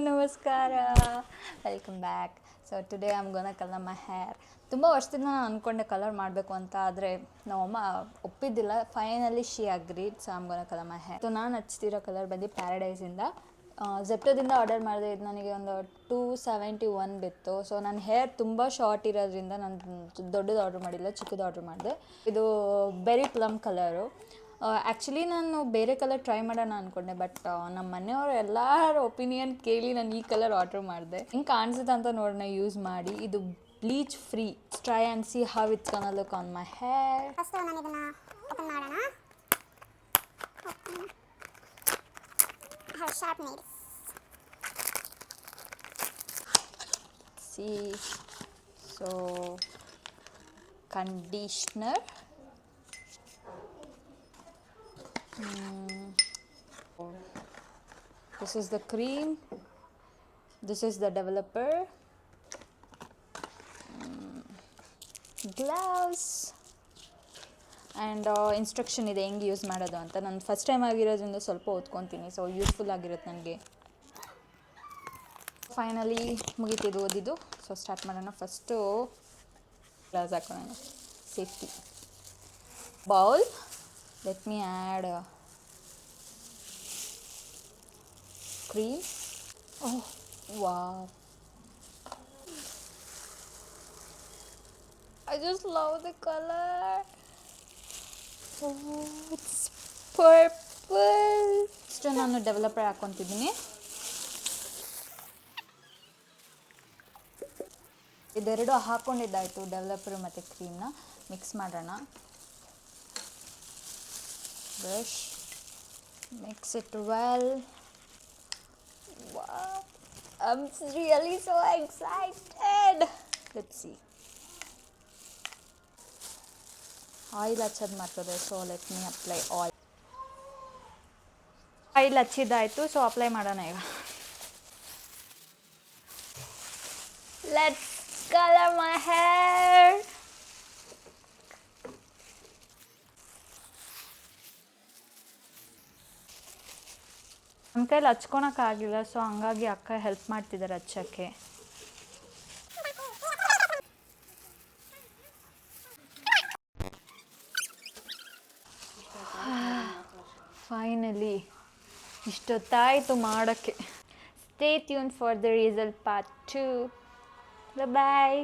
ನಮಸ್ಕಾರ, welcome back. So today I am gonna colour my hair. ತುಂಬ ವರ್ಷದಿಂದ ನಾನು ಅಂದ್ಕೊಂಡೆ ಕಲರ್ ಮಾಡಬೇಕು ಅಂತ, ಆದರೆ ನಮ್ಮಮ್ಮ ಒಪ್ಪಿದ್ದಿಲ್ಲ. Finally she agreed, so I am gonna colour my hair. So ನಾನು ಹಚ್ತಿರೋ ಕಲರ್ ಬಂದು ಪ್ಯಾರಡೈಸಿಂದ ಝೆಪ್ಟೋದಿಂದ ಆರ್ಡರ್ ಮಾಡಿದೆ. ಇದು ನನಗೆ ಒಂದು 271 ಬಿತ್ತು. ಸೊ ನನ್ನ ಹೇರ್ ತುಂಬ ಶಾರ್ಟ್ ಇರೋದ್ರಿಂದ ನಾನು ದೊಡ್ಡದು ಆರ್ಡ್ರ್ ಮಾಡಿಲ್ಲ, ಚಿಕ್ಕದು ಆರ್ಡ್ರ್ ಮಾಡಿದೆ. ಇದು ಬೆರಿ ಪ್ಲಮ್ ಕಲರು. ಆ್ಯಕ್ಚುಲಿ ನಾನು ಬೇರೆ ಕಲರ್ ಟ್ರೈ ಮಾಡೋಣ ಅಂದ್ಕೊಂಡೆ, ಬಟ್ ನಮ್ಮ ಮನೆಯವರು ಎಲ್ಲರ ಒಪಿನಿಯನ್ ಕೇಳಿ ನಾನು ಈ ಕಲರ್ ಆರ್ಡ್ರ್ ಮಾಡಿದೆ. ಹಿಂಗೆ ಕಾಣಿಸುತ್ತೆ ಅಂತ ನೋಡೋಣ ಯೂಸ್ ಮಾಡಿ. ಇದು bleach free. Try and C how it's gonna look on my hair. First ನಾನು ಇದನ್ನು ಓಪನ್ ಮಾಡೋಣ. I have sharp nails. See, so conditioner. This is the cream. This is the developer. Gloves. And instruction ಇದೆ ಹೆಂಗೆ use ಮಾಡೋದು ಅಂತ. ನಾನು first time ಆಗಿರೋದ್ರಿಂದ ಸ್ವಲ್ಪ ಓದ್ಕೊತೀನಿ, ಸೊ ಯೂಸ್ಫುಲ್ ಆಗಿರುತ್ತೆ ನನಗೆ. ಫೈನಲಿ ಮುಗೀತಿದ್ದು ಓದಿದ್ದು. ಸೊ ಸ್ಟಾರ್ಟ್ ಮಾಡೋಣ. ಫಸ್ಟು ಗ್ಲೌಸ್ ಹಾಕೋಣ, safety. Bowl. Let me add cream. Oh wow, I just love the color. Oh, it's purple. ಇಷ್ಟು ನಾನು ಡೆವಲಪರ್ ಹಾಕ್ಕೊತಿದ್ದೀನಿ. ಇದೆರಡು ಹಾಕ್ಕೊಂಡಿದ್ದಾಯಿತು, ಡೆವಲಪರ್ ಮತ್ತು ಕ್ರೀಮ್ನ ಮಿಕ್ಸ್ ಮಾಡೋಣ. Brush, mix it well. Wow, I'm really so excited. Let's see. Oil ಹಚ್ಚೋದು ಮಾಡ್ತದೆ, so let me apply oil. Oil ಹಚ್ಚಿದ್ದಾಯಿತು, ಸೊ ಅಪ್ಲೈ ಮಾಡೋಣ ಈಗ. Let's colour my hair. ನನ್ನ ಕೈಲಿ ಹಚ್ಕೊಳಕ್ಕಾಗಿಲ್ಲ, ಸೊ ಹಂಗಾಗಿ ಅಕ್ಕ ಹೆಲ್ಪ್ ಮಾಡ್ತಿದ್ದಾರೆ ಹಚ್ಚೋಕ್ಕೆ. ಫೈನಲಿ ಇಷ್ಟೊತ್ತಾಯಿತು ಮಾಡೋಕ್ಕೆ. Stay tune for the result part 2. Bye.